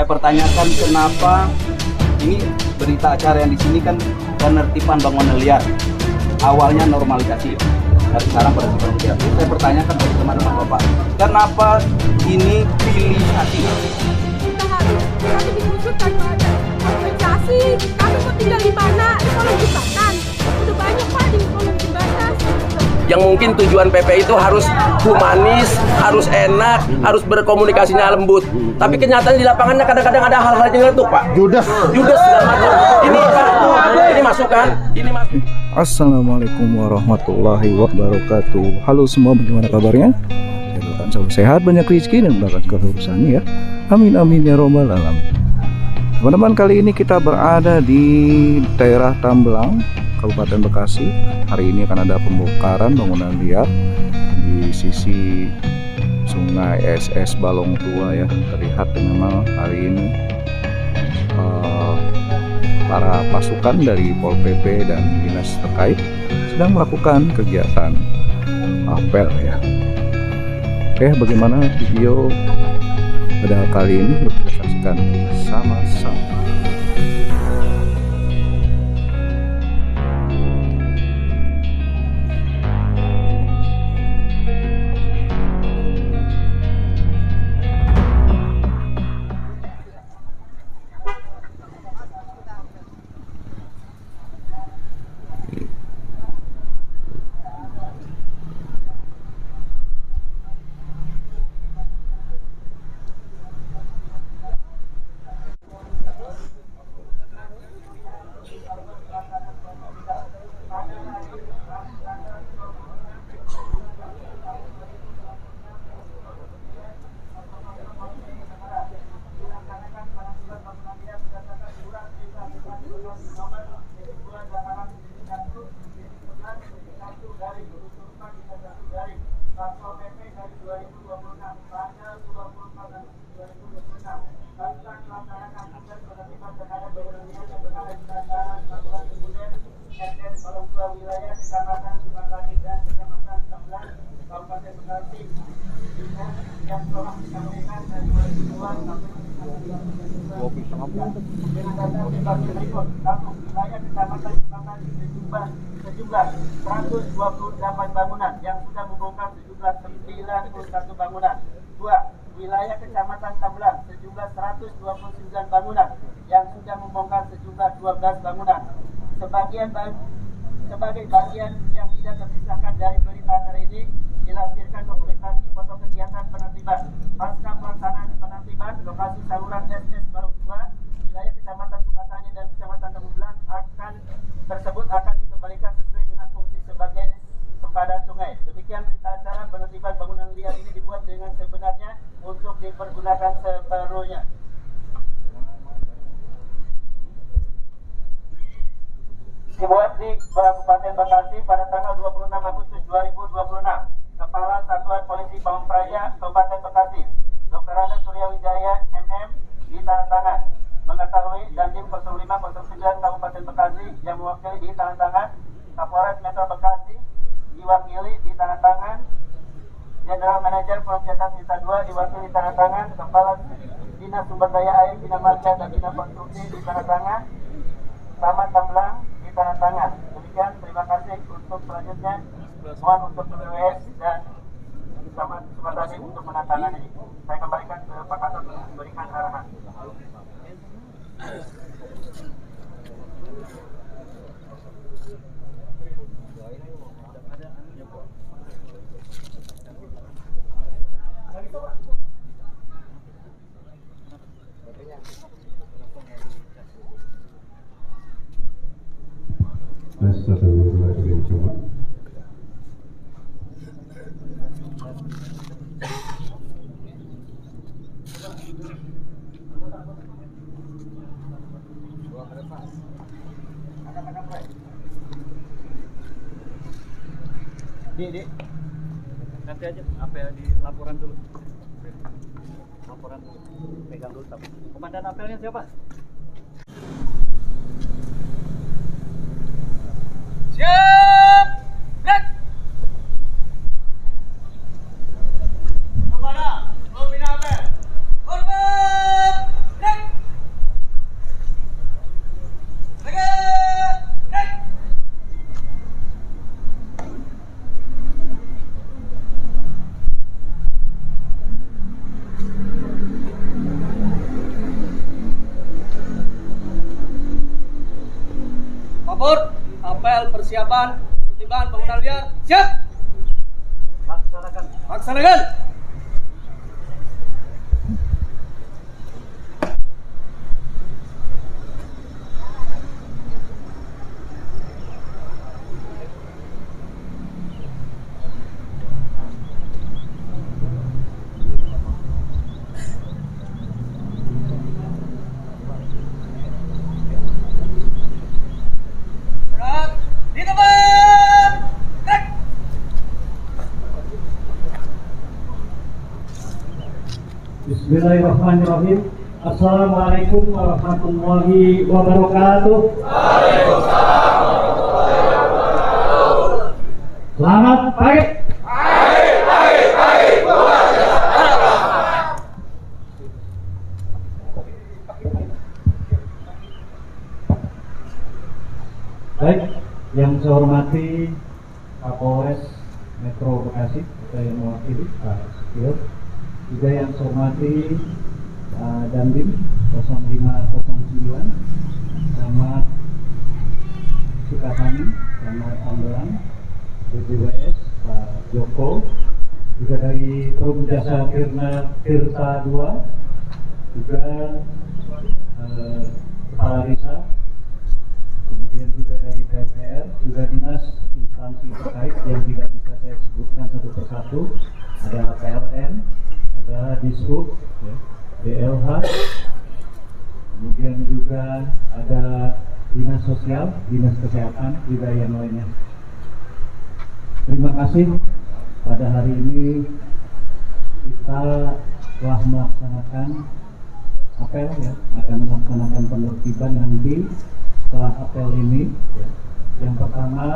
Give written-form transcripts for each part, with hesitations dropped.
Saya pertanyakan kenapa ini berita acara yang di sini kan penertiban bangunan liar. Awalnya normalisasi, dari sekarang penertiban liar. Saya pertanyakan dari teman-teman Bapak, kenapa ini pilisasi? Kita harus diusulkan pada organisasi. Kami mau tinggal di mana? Di kolong jembatan. Udah banyak Pak di kolong jembatan. Yang mungkin tujuan PP itu harus humanis, harus enak, harus berkomunikasinya lembut. Tapi kenyataan di lapangannya kadang-kadang ada hal-hal yang nyeletuk, Pak. Judes segala macam. Ini Pak, ini masukan, ini masuk. Assalamualaikum warahmatullahi wabarakatuh. Halo semua, bagaimana kabarnya? Saya doakan selalu sehat, banyak rezeki dan berkat kehurusannya ya. Amin amin ya robbal alamin. Teman-teman, kali ini kita berada di daerah Tambelang, Kabupaten Bekasi. Hari ini akan ada pembongkaran bangunan liar di sisi Sungai SS Balong Tua ya. Terlihat memang hari ini para pasukan dari Pol PP dan dinas terkait sedang melakukan kegiatan apel ya. Oke, bagaimana video pada kali ini? Yuk kita saksikan sama-sama. Sejumlah 128 bangunan yang sudah membongkar sejumlah 91 bangunan. 2. Wilayah Kecamatan Tambelang sejumlah 129 bangunan yang sudah membongkar sejumlah 12 bangunan. Sebagai bagian yang tidak terpisahkan dari berita acara ini, dilampirkan dokumentasi foto kegiatan penertiban. Pasca pelaksanaan penertiban, lokasi saluran SS Balong Tua, wilayah Kecamatan Sukatani dan Kecamatan Tambelang tersebut akan dikembalikan sesuai dengan fungsi sebagai sempadan sungai. Demikian berita acara penertiban bangunan liar ini dibuat dengan sebenarnya untuk dipergunakan sepenuhnya. Dibuat di Kabupaten Bekasi pada tanggal 26 Agustus 2026. Kepala Satuan Polisi Pamung Praja Kabupaten Bekasi, Dr. Randa Surya Wijaya MM ditandatangan mengetahui Dandim 0509 Kabupaten Bekasi yang mewakili ditandatangan, Kapolres Metro Bekasi diwakili ditandatangan, General Manager Proyek Sisa 2 diwakili ditandatangan, Kepala Dinas Sumber Daya Air, Bina Marga dan Bina Konstruksi ditandatangan, Taman Tambelang ditandatangan. Demikian, terima kasih. Untuk selanjutnya mohon untuk PWS dan Taman Sukatani untuk menandatangani. Saya kembalikan ke Pak Kasat untuk memberikan arahan. Satu dua tiga coba. Di. Nanti aja apel di laporan dulu. Laporan dulu. Pegang dulu tapi. Komandan apelnya siapa? Siap! Gerak! Kepada pembina apel. Hormat! Gerak! apel persiapan penertiban bangunan liar. Siap. Laksanakan. Di tempat. Trek. Bismillahirrahmanirrahim. Assalamualaikum warahmatullahi wabarakatuh. Waalaikumsalam warahmatullahi wabarakatuh. Selamat pagi. Baik, yang saya hormati Kapolres Metro Bekasi, saya yang mewakili Pak Sekil. Juga yang saya hormati Dandim 0509, Camat Sukatani, Camat Ambelan, BPWS Pak Joko, juga dari Perum Jasa Tirta 2, juga Kepala Desa, kemudian juga dari DPR, juga dinas instansi terkait yang tidak bisa saya sebutkan satu persatu, ada PLN, ada Dishub, ya, DLH, kemudian juga ada dinas sosial, dinas kesehatan, juga yang lainnya. Terima kasih. Pada hari ini kita telah melaksanakan apel, ya, akan melaksanakan penertiban nanti setelah apel ini. Ya. Yang pertama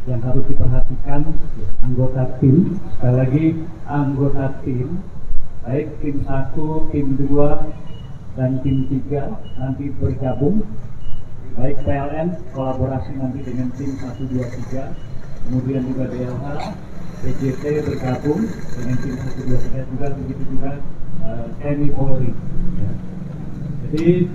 yang harus diperhatikan, anggota tim, sekali lagi anggota tim, baik tim 1, tim 2, dan tim 3 nanti bergabung, baik PLN kolaborasi nanti dengan tim 1, 2, 3, kemudian juga DLH, PJT bergabung dengan tim 1, 2, 3 juga, begitu juga TNI Polri. Ya. Jadi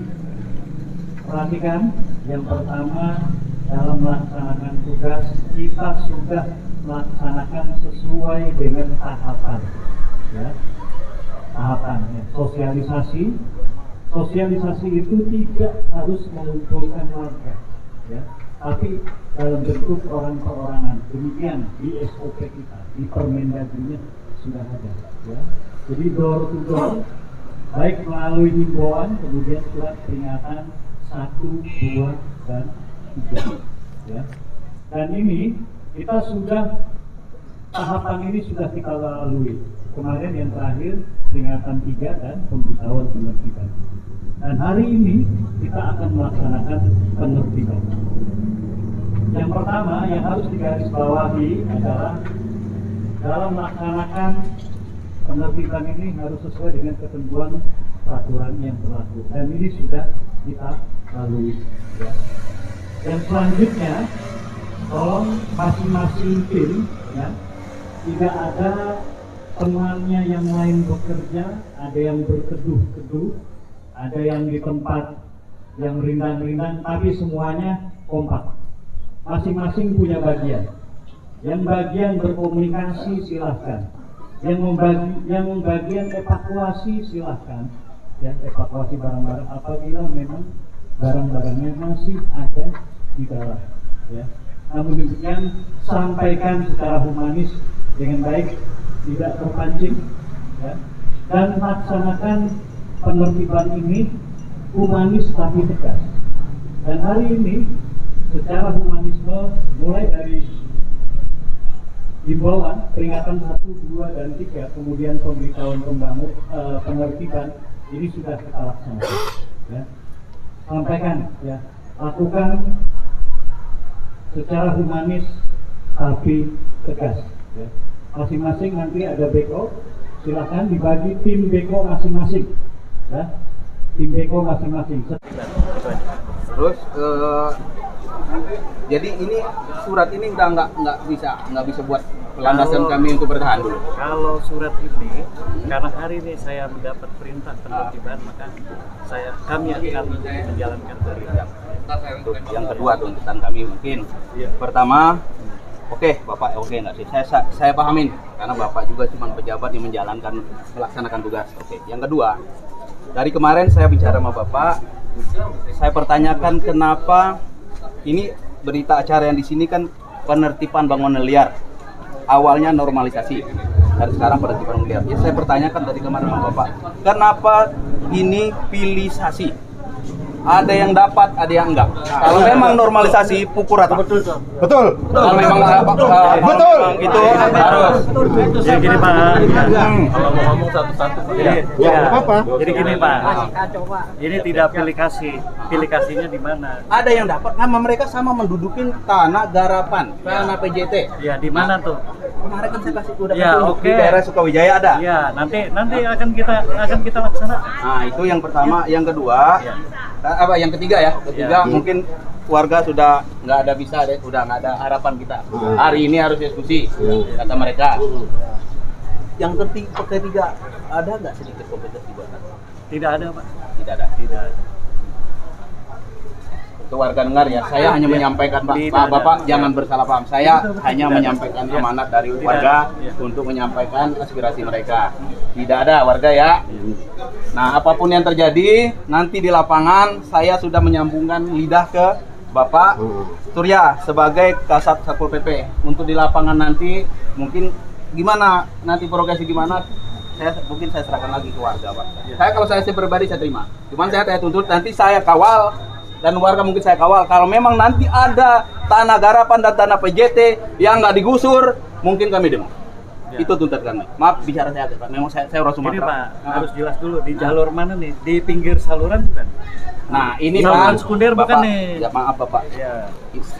perhatikan, yang pertama dalam melaksanakan tugas kita sudah melaksanakan sesuai dengan tahapan, ya. Tahapan, ya. Sosialisasi itu tidak harus mengumpulkan warga, ya, tapi dalam bentuk orang perorangan. Demikian di SOP kita, di Permendagrinya sudah ada, ya. Jadi door to door, baik melalui himbauan, kemudian surat peringatan 1, 2, dan 3, ya. Dan ini kita sudah, tahapan ini sudah kita lalui. Kemarin yang terakhir peringatan 3 dan pemberitahuan penertiban. Dan hari ini kita akan melaksanakan penertiban. Yang pertama yang harus digarisbawahi adalah dalam melaksanakan penertiban ini harus sesuai dengan ketentuan peraturan yang berlaku. Dan ini sudah kita lalui, ya. Yang selanjutnya, tolong masing-masing tim, ya, tidak ada temannya yang lain bekerja, ada yang berteduh-teduh, ada yang di tempat yang rindang-rindang, tapi semuanya kompak. Masing-masing punya bagian. Yang bagian berkomunikasi silahkan, yang bagian evakuasi silahkan, ya, evakuasi barang-barang apabila memang barang-barangnya masih ada di dalam, ya. Namun demikian sampaikan secara humanis dengan baik, tidak terpancing, ya. Dan laksanakan penertiban ini humanis tapi tegas. Dan hari ini secara humanisme mulai dari himbauan peringatan 1, 2, dan 3, kemudian pemberitahuan penertiban ini sudah kita laksanakan, ya. Sampaikan, ya, lakukan secara humanis tapi tegas, ya. Masing-masing nanti ada beko, silakan dibagi tim beko masing-masing, ya, tim beko masing-masing. Terus jadi ini surat ini udah nggak bisa buat landasan kami untuk bertahan dulu. Kalau surat ini, karena hari ini saya mendapat perintah penertiban, maka kami akan menjalankan perintah. Untuk yang kedua tuntutan kami mungkin pertama, oke Bapak, oke nggak sih? Saya pahamin karena Bapak juga cuma pejabat yang melaksanakan tugas. Oke. Yang kedua, dari kemarin saya bicara sama Bapak, saya pertanyakan kenapa ini berita acara yang di sini kan penertiban bangunan liar. Awalnya normalisasi, dari sekarang penertiban liar. Ya, saya pertanyakan dari kemarin sama Bapak, kenapa ini pilisasi? Ada yang dapat, ada yang enggak. Kalau memang normalisasi pukul rata. Betul. Kalau memang betul. Itu harus. Jadi gini Pak. Kalau mau ngomong satu-satu. Jadi gini Pak. Ini tidak pilih kasihnya di mana? Ada yang dapat, nama mereka sama mendudukin tanah garapan, tanah PJT. Ya, di mana tuh? Kemarin kan saya kasih udah Ya, petunjuk oke. di daerah Sukawijaya ada. Ya, nanti akan kita laksanakan. Nah, itu yang pertama. Yang kedua, yang ketiga ya. Ketiga mungkin warga sudah nggak ada bisa deh, udah nggak ada harapan kita. Hari ini harus diskusi, kata mereka. Yang ketiga, ada nggak sedikit kompetisi buatan? Tidak ada Pak. Tidak ada. Tidak ada. Itu warga dengar ya. Saya hanya menyampaikan Bapak jangan bersalah paham. Saya hanya menyampaikan amanat dari warga untuk menyampaikan aspirasi mereka. Tidak ada warga ya. Nah, apapun yang terjadi nanti di lapangan saya sudah menyambungkan lidah ke Bapak Surya sebagai Kasat Satpol PP. Untuk di lapangan nanti mungkin gimana nanti progresi gimana? Mungkin saya serahkan lagi ke warga, Pak. Kalau saya pribadi saya terima. Cuman saya tuntut nanti saya kawal dan warga mungkin saya kawal. Kalau memang nanti ada tanah garapan dan tanah PJT yang nggak digusur, mungkin kami demo. Itu tuntutan kami. Maaf bicara saya, Pak. Memang saya orang Sumatera. Ini Pak, harus jelas dulu di jalur mana nih? Di pinggir saluran bukan? Nah, ini saluran Pak, sekunder bukan Bapak, nih? Ya maaf Bapak. Ya.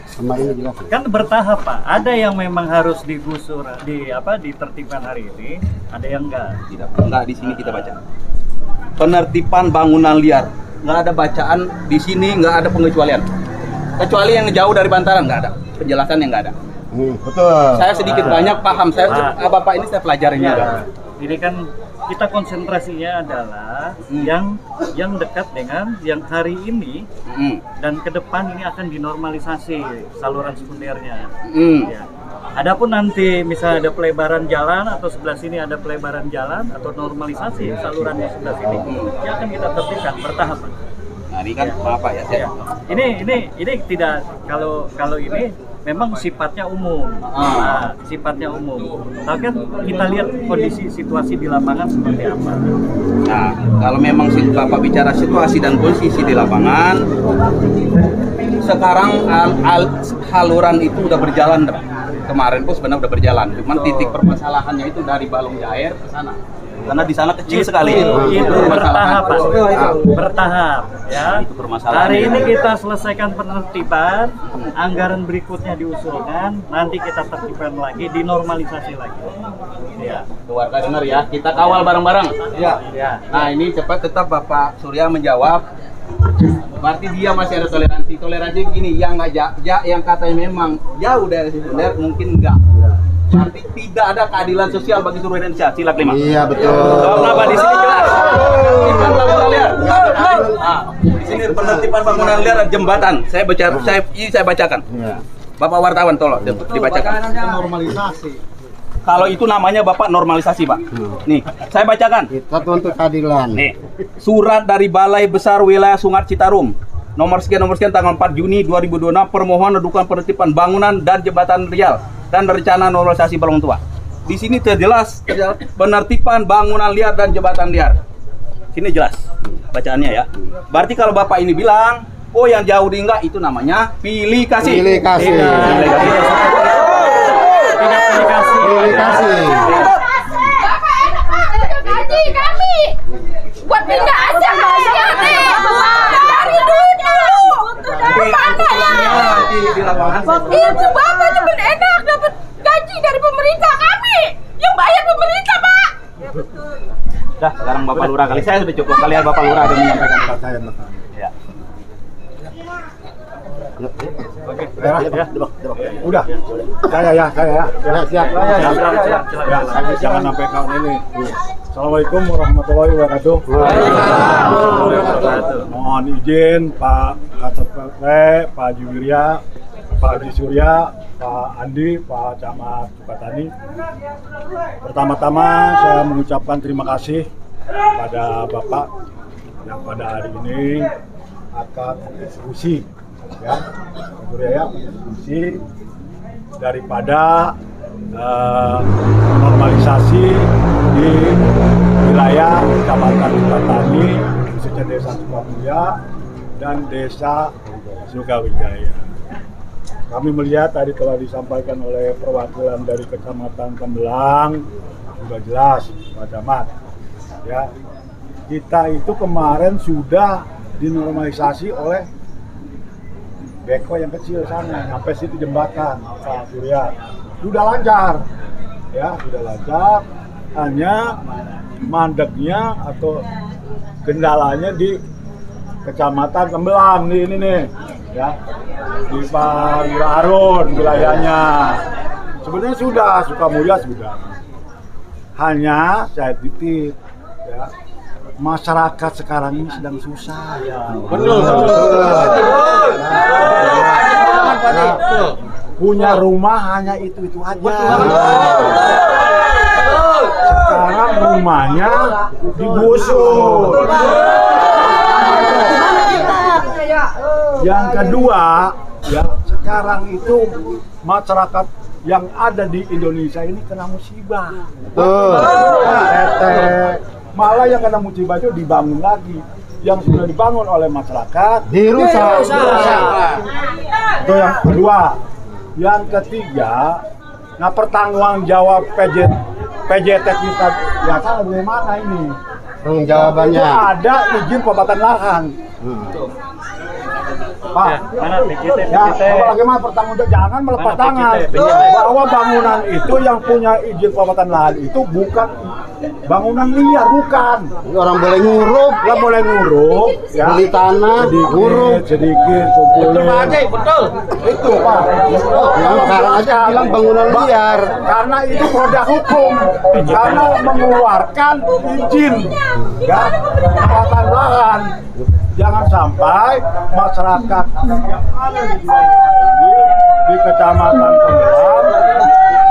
Sama ini jelas. Kan bertahap Pak. Ada yang memang harus digusur ditertibkan hari ini, ada yang enggak. Enggak di sini kita baca. Penertiban bangunan liar. Nggak ada bacaan di sini, nggak ada pengecualian. Kecuali yang jauh dari bantaran nggak ada. Penjelasan yang nggak ada. Betul. Saya sedikit banyak paham. Bapak ini saya pelajarin juga. Ini kan kita konsentrasinya adalah yang dekat dengan yang hari ini dan ke depan ini akan dinormalisasi saluran sekundernya. Ya. Adapun nanti misalnya ada pelebaran jalan atau sebelah sini ada pelebaran jalan atau normalisasi saluran yang sebelah sini, ya akan kita tertibkan bertahap. Nah, ini kan apa ya saya? Ini tidak kalau ini memang sifatnya umum. Nah, sifatnya umum. Tapi kan kita lihat kondisi situasi di lapangan seperti apa. Nah, kalau memang Bapak bicara situasi dan posisi di lapangan, sekarang haluran itu udah berjalan, kemarin pun sebenarnya udah berjalan. Cuman titik permasalahannya itu dari Balong Jair ke sana. Karena di sana kecil sekali. Itu bertahap, Pak. Bertahap, ya. Itu permasalahan. Hari ini kita selesaikan penertiban, anggaran berikutnya diusulkan, nanti kita tertibkan lagi, dinormalisasi lagi. Ya. Warga dengar ya, kita kawal bareng-bareng. Ya. Nah, ini cepat tetap Bapak Surya menjawab. Berarti dia masih ada toleransi. Toleransi begini, yang nggak yang katanya memang jauh dari sekunder mungkin enggak. Berarti tidak ada keadilan sosial bagi seluruh Indonesia. Sila kelima. Iya betul. Kenapa di sini jelas? Penertiban bangunan liar. Di sini penertiban bangunan liar dan jembatan. Saya bacakan. Bapak wartawan tolong dibacakan. Normalisasi. Kalau itu namanya Bapak normalisasi, Pak. Nih, saya bacakan. Kita tuntut keadilan. Nih, surat dari Balai Besar Wilayah Sungai Citarum nomor sekian tanggal 4 Juni 2026 permohonan dukungan penertiban bangunan dan jembatan Rial dan rencana normalisasi Balong Tua. Di sini terjelas penertiban bangunan liar dan jembatan liar. Sini jelas bacaannya ya. Berarti kalau Bapak ini bilang, oh yang jauh di enggak itu namanya pilih kasih. Pilih kasih. Pilih kasih. Bapak enak banget gaji kami. Buat pindah aja kalian nih. Dari dulu. Dari mana ya? Di lapangan. Itu Bapak juga enak dapat gaji dari pemerintah kami. Yang bayar pemerintah, Pak. Dah, sekarang Bapak Lurah kali saya sudah cukup. Kalian Bapak Lurah ada menyampaikan kepada saya. Ya. Udah. Saya ya. Siap. Jangan sampai kau ini. Assalamualaikum warahmatullahi wabarakatuh. Mohon izin Pak Kasat PP, Pak Juwirya, Pak Haji Surya, Pak Andi, Pak Camat Sukatani. Pertama-tama saya mengucapkan terima kasih pada Bapak yang pada hari ini akan diskusi ya, diskusi daripada normalisasi di wilayah Kecamatan Sukatani, khususnya Desa Sukamulya dan Desa Sukawijaya. Kami melihat tadi telah disampaikan oleh perwakilan dari Kecamatan Tembelang, sudah jelas Pak Camat. Ya, kita itu kemarin sudah dinormalisasi oleh beko yang kecil sana, sampai situ jembatan Pak Surya. Sudah lancar, ya sudah lancar. Hanya mandeknya atau kendalanya di Kecamatan Tembelang ini nih, ya di Pak Harun wilayahnya. Sebenarnya sudah Sukamulya sudah. Hanya saya titip, ya masyarakat sekarang ini sedang susah. Ya. Betul. Punya rumah hanya itu aja. Sekarang rumahnya digusur. Yang kedua, ya sekarang itu masyarakat yang ada di Indonesia ini kena musibah. Malah yang kena musibah itu dibangun lagi. Yang sudah dibangun oleh masyarakat dirusak. Itu yang kedua. Yang ketiga, nah pertanggung jawab PJT kita ya kan bagaimana ini? Jawabannya itu ada izin pembuatan lahan. Pak, bagaimana pertanggung jawab? Jangan melepas tangan bahwa bangunan itu yang punya izin pembuatan lahan itu bukan bangunan liar, bukan. Orang boleh ngurup, nggak boleh ngurup, ya. Beli tanah, sedikit, kumpulin. Betul. Itu Pak. Yang sekarang aja bilang bangunan liar. Karena itu produk hukum, karena mengeluarkan izin, ya, pembuatan lahan. Jangan sampai masyarakat yang ada di wilayah ini di Kecamatan Tembelang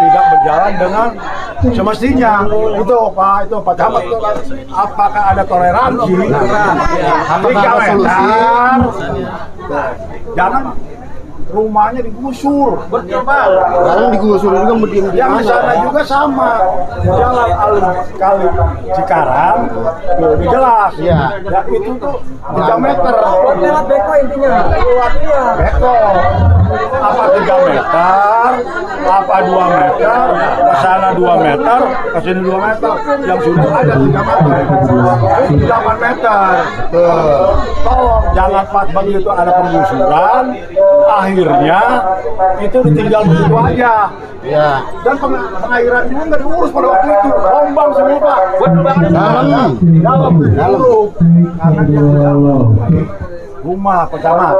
tidak berjalan dengan semestinya. Itu Pak Camat, apakah ada toleransi? Apakah ada solusi? Jangan rumahnya digusur. Betul, Pak. Sekarang digusur juga mau diem di Yang di sana mana? juga sama. Jalan Kali Cikarang, tuh jelas. Iya. Ya itu tuh 3 meter. Lewat beko intinya. Beko. Apa 3 meter? Apa 2 meter? Ke sana 2 meter, ke sini 2 meter. Yang sudah ada 3 meter. Itu 8 meter. Tolong jangan pas begitu ada penggusuran, akhirnya itu ditinggal begitu aja. Ya. Dan pengairan juga nggak diurus pada waktu itu, rombang semua Pak. Dalam karena dia rumah Pak Camat.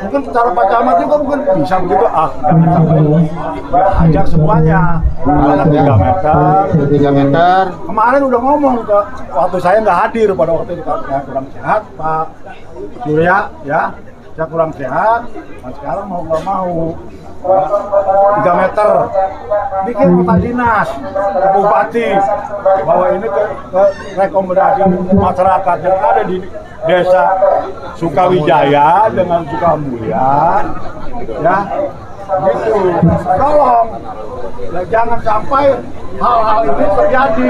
Mungkin cara Pak Camat juga mungkin bisa begitu, jangan sampai ya, ajak semuanya. Ada 3 meter. 3 meter. Kemarin udah ngomong ke waktu saya nggak hadir pada waktu itu, saya kurang sehat Pak Surya, ya saya kurang sehat. Nah, sekarang mau nggak mau 3 meter bikin kota dinas ke bupati bahwa ini ke rekomendasi masyarakat yang ada di Desa Sukawijaya dengan Sukamulya, ya gitu. Tolong ya, jangan sampai hal-hal ini terjadi.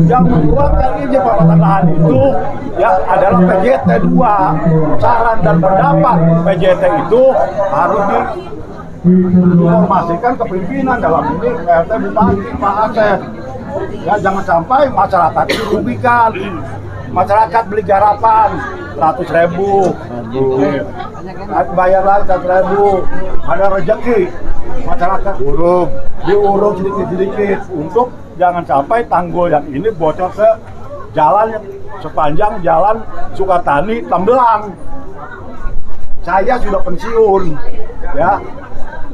Yang membuatkan izin pembuatan lahan itu ya adalah PJT 2. Saran dan pendapat PJT itu harus diinformasikan ke pimpinan, dalam ini PRT Bupati Pak Asep. Ya jangan sampai masyarakat dirugikan. Masyarakat beli garapan 100.000, bayar lagi 100.000, ada rezeki, masyarakat diuruk sedikit-sedikit untuk jangan sampai tanggul yang ini bocor ke jalan sepanjang jalan Sukatani Tembelang. saya sudah pensiun, ya.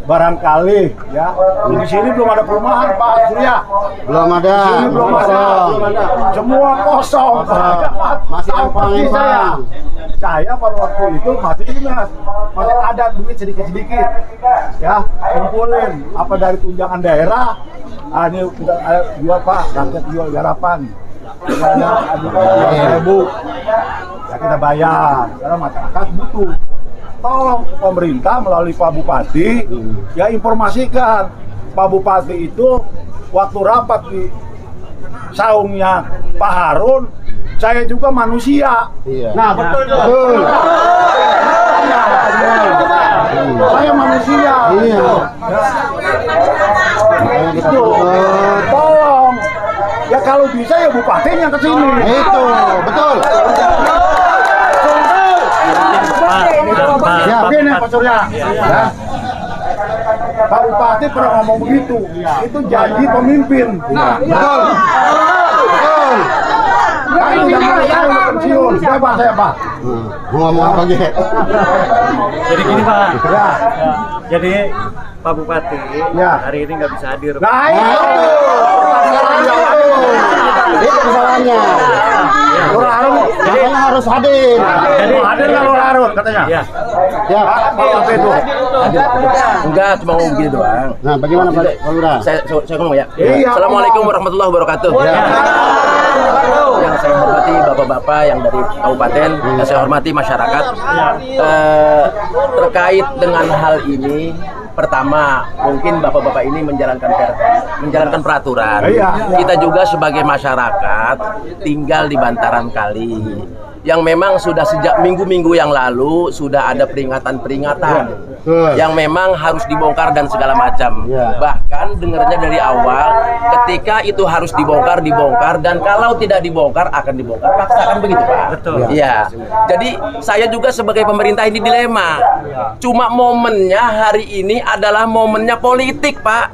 Barangkali, ya. Di sini belum ada perumahan, Pak Surya. Belum ada. Di sini belum ada. Semua kosong. Masih empang-empang. Saya pada waktu itu masih ingat, masih ada duit sedikit-sedikit, ya. Kumpulin apa dari tunjangan daerah. Ini kita jual Pak, rakyat jual garapan. Ada 2.000. Ya kita bayar, karena masyarakat butuh. Tolong pemerintah melalui Pak Bupati ya informasikan Pak Bupati itu waktu rapat di saungnya Pak Harun, saya juga manusia. Iya. Nah betul. Saya manusia. Iya. Itu tolong ya kalau bisa ya bupatinya ke sini. Itu betul. Yakin ya Pak Surya? Ya. Pak Bupati pernah ngomong begitu. Itu janji pemimpin. Betul. Betul. Nah, itu yang mau saya udah pensiun. Bebas saya Pak. Mau ngomong apa gitu? Jadi gini Pak. Ya. Jadi Pak Bupati Ya. hari ini nggak bisa hadir. Nah itu. Itu kesalahannya. Lurah Harun. Makanya harus hadir. Jadi Hadir nggak Lurah Harun katanya? ya. Ya. Apa itu? Enggak, cuma ngomong begini doang. Nah, bagaimana Pak Lurah? Saya ngomong ya. Iya, Assalamualaikum warahmatullahi wabarakatuh. Yang saya hormati bapak-bapak yang dari kabupaten, yang saya hormati masyarakat. Terkait dengan hal ini, pertama mungkin bapak-bapak ini menjalankan peraturan. Kita juga sebagai masyarakat tinggal di bantaran kali yang memang sudah sejak minggu-minggu yang lalu sudah ada peringatan-peringatan yang memang harus dibongkar dan segala macam. Bahkan dengarnya dari awal ketika itu harus dibongkar dan kalau tidak dibongkar akan dibongkar paksakan begitu Pak. Betul. Iya. Jadi saya juga sebagai pemerintah ini dilema. Cuma momennya hari ini adalah momennya politik Pak.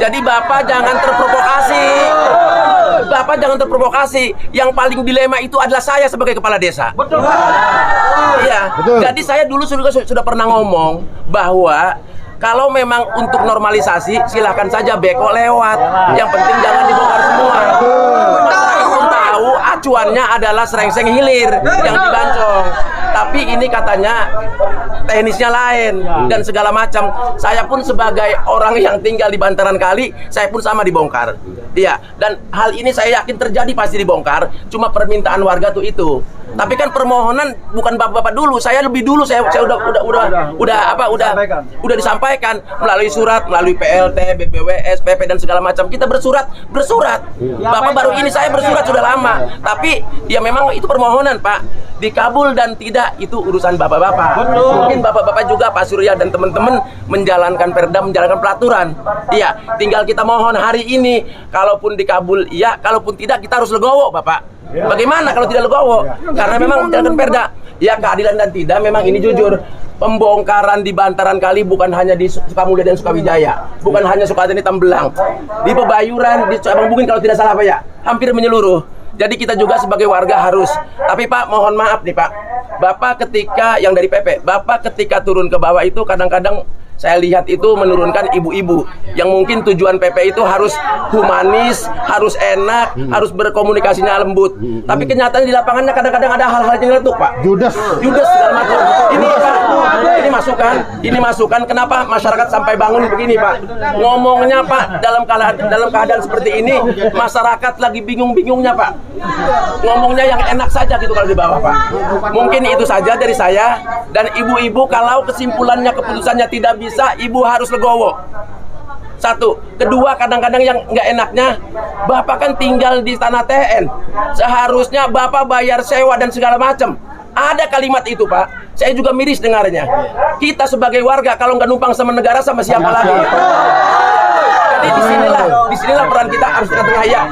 Jadi Bapak jangan terprovokasi. Bapak jangan terprovokasi. Yang paling dilema itu adalah saya sebagai kepala desa. Betul. Iya. Betul. Jadi saya dulu sudah pernah ngomong bahwa kalau memang untuk normalisasi silahkan saja beko lewat. Yang penting jangan dibongkar semua. Masyarakat pun tahu acuannya adalah serengseng hilir yang dibancong. Tapi ini katanya teknisnya lain dan segala macam. Saya pun sebagai orang yang tinggal di bantaran kali, saya pun sama dibongkar. Iya, dan hal ini saya yakin terjadi pasti dibongkar. Cuma permintaan warga tuh itu. Tapi kan permohonan bukan bapak-bapak dulu, saya lebih dulu saya udah disampaikan melalui surat, melalui PLT, BBWS, PP dan segala macam. Kita bersurat. Bapak baru ini saya bersurat sudah lama. Tapi ya memang itu permohonan, Pak. Dikabul dan tidak itu urusan bapak-bapak. Mungkin bapak-bapak juga Pak Surya dan teman-teman menjalankan perda, menjalankan peraturan. Iya, tinggal kita mohon hari ini kalaupun dikabul iya, kalaupun tidak kita harus legowo, Bapak. Bagaimana kalau tidak legowo? Karena memang menjalankan perda. Ya keadilan dan tidak memang ini jujur. Pembongkaran di bantaran kali bukan hanya di Sukamulya dan Sukawijaya, bukan hanya Sukadeni Tambelang, di Pebayuran, di Cabang Bungin kalau tidak salah Pak ya, hampir menyeluruh. Jadi kita juga sebagai warga harus. Tapi Pak, mohon maaf nih Pak, Bapak ketika yang dari PP, Bapak ketika turun ke bawah itu kadang-kadang saya lihat itu menurunkan ibu-ibu yang mungkin tujuan PP itu harus humanis, harus enak, harus berkomunikasinya lembut. Tapi kenyataannya di lapangannya kadang-kadang ada hal-hal yang nyeletuk Pak. Judes segala macam. Ini masukan kenapa masyarakat sampai bangun begini Pak. Ngomongnya Pak dalam keadaan seperti ini masyarakat lagi bingung-bingungnya Pak. Ngomongnya yang enak saja gitu kalau di bawah Pak. Mungkin itu saja dari saya dan ibu-ibu kalau kesimpulannya keputusannya tidak bisa, ibu harus legowo. Satu, kedua kadang-kadang yang nggak enaknya, Bapak kan tinggal di tanah TN, seharusnya Bapak bayar sewa dan segala macam. Ada kalimat itu Pak, saya juga miris dengarnya. Kita sebagai warga kalau nggak numpang sama negara sama siapa lagi? Jadi disinilah peran kita harus tengah-tengah ya.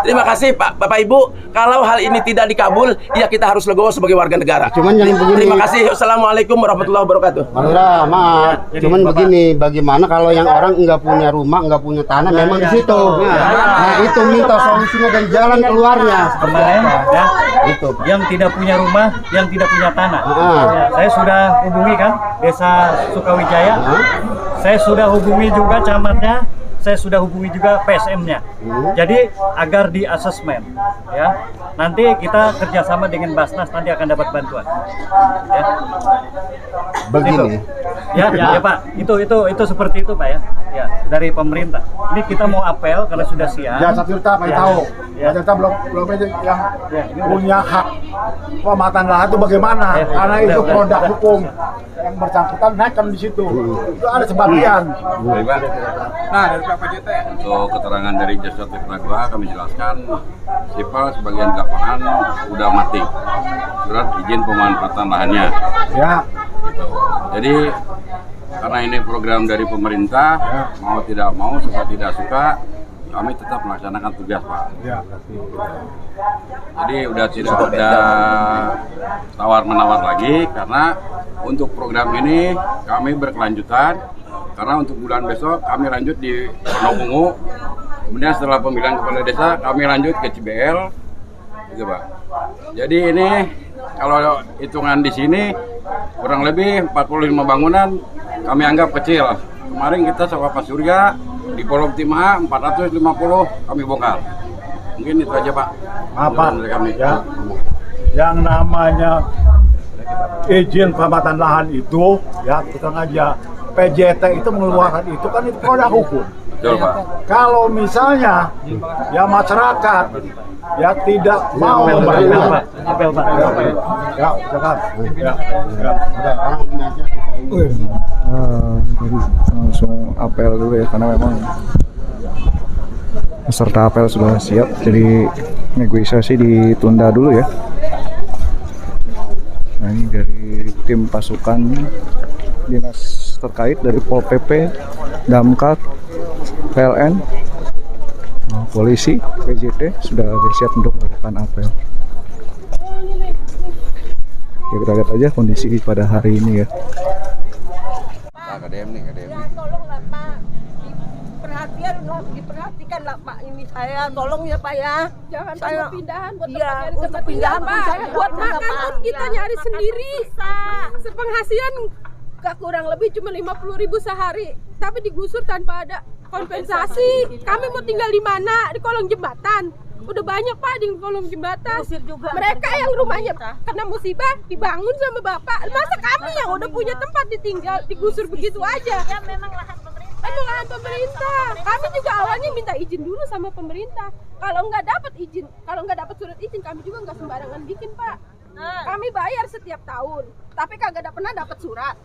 Terima kasih Pak, Bapak Ibu. Kalau hal ini tidak dikabul, ya kita harus legowo sebagai warga negara. Cuman yang begini. Terima kasih. Assalamualaikum warahmatullahi wabarakatuh. Pak Lurah, maaf. Cuman begini, bagaimana kalau yang orang nggak punya rumah, nggak punya tanah, memang di situ. Nah itu minta solusinya dan jalan keluarnya. Kemarin ya, Itu, Pak. yang tidak punya rumah, yang tidak punya tanah. Ya, saya sudah hubungi kan Desa Sukawijaya, saya sudah hubungi juga camatnya, saya sudah hubungi juga PSM-nya. Jadi agar di asesmen, ya. Nanti kita kerjasama dengan Basnas, nanti akan dapat bantuan. Ya. Begini. Ya Pak, itu seperti itu Pak ya. Ya, dari pemerintah. Ini kita mau apel karena sudah siang. Ya, satu kita Pak tahu. Ya. Kita belum yang punya hak pematahan lahan itu bagaimana? Karena itu produk hukum yang bersangkutan naikkan di situ. Itu ada sebagian. Nah, dari Pak JT untuk keterangan dari Jasa Tirta kami jelaskan Sipal sebagian di lapangan udah mati surat izin pemanfaatan lahannya. Ya. Gitu. Jadi karena ini program dari pemerintah, mau tidak mau, suka tidak suka, kami tetap melaksanakan tugas, Pak. Ya. Jadi udah tidak ada tawar-menawar lagi karena untuk program ini kami berkelanjutan. Karena untuk bulan besok kami lanjut di Pondok. Kemudian setelah pemilihan kepala desa kami lanjut ke CBL, gitu Pak. Jadi ini kalau hitungan di sini kurang lebih 45 bangunan kami anggap kecil. Kemarin kita sama Pak Surya di Kolom Timah 450 kami bongkar. Mungkin itu aja Pak. Apa? Dari kami. Ya. Yang namanya izin pematahan lahan itu, ya kita aja. PJT itu mengeluarkan itu kan itu produk hukum. Betul Pak. Kalau misalnya ya masyarakat ya tidak mau membayar, ya jangan. Ya. Jadi langsung apel dulu ya karena memang peserta apel sudah siap, jadi negosiasi ditunda dulu ya. Nah ini dari tim pasukan dinas terkait dari Pol PP, Damkar, PLN, polisi, PJT sudah bersiap untuk melakukan apel. Ya, kita lihat aja kondisi pada hari ini ya. Akademi. Tolonglah Pak, diperhatikanlah Pak ini saya, tolong ya Pak ya. Jangan saya pindahan buat tempat pindahan Pak. Buat makan pun kita nyari sendiri. Sepenghasilan gak kurang lebih cuma 50.000 sehari, tapi digusur tanpa ada kompensasi. Kami mau tinggal di mana? Di kolong jembatan. Udah banyak Pak di kolong jembatan. Mereka yang rumahnya kena musibah dibangun sama Bapak. Masa kami yang udah punya tempat ditinggal digusur begitu aja? Ya memang lahan pemerintah. Emang lahan pemerintah. Kami juga awalnya minta izin dulu sama pemerintah. Kalau nggak dapat izin, kalau nggak dapat surat izin, kami juga nggak sembarangan bikin Pak. Kami bayar setiap tahun, tapi kagak pernah dapat surat.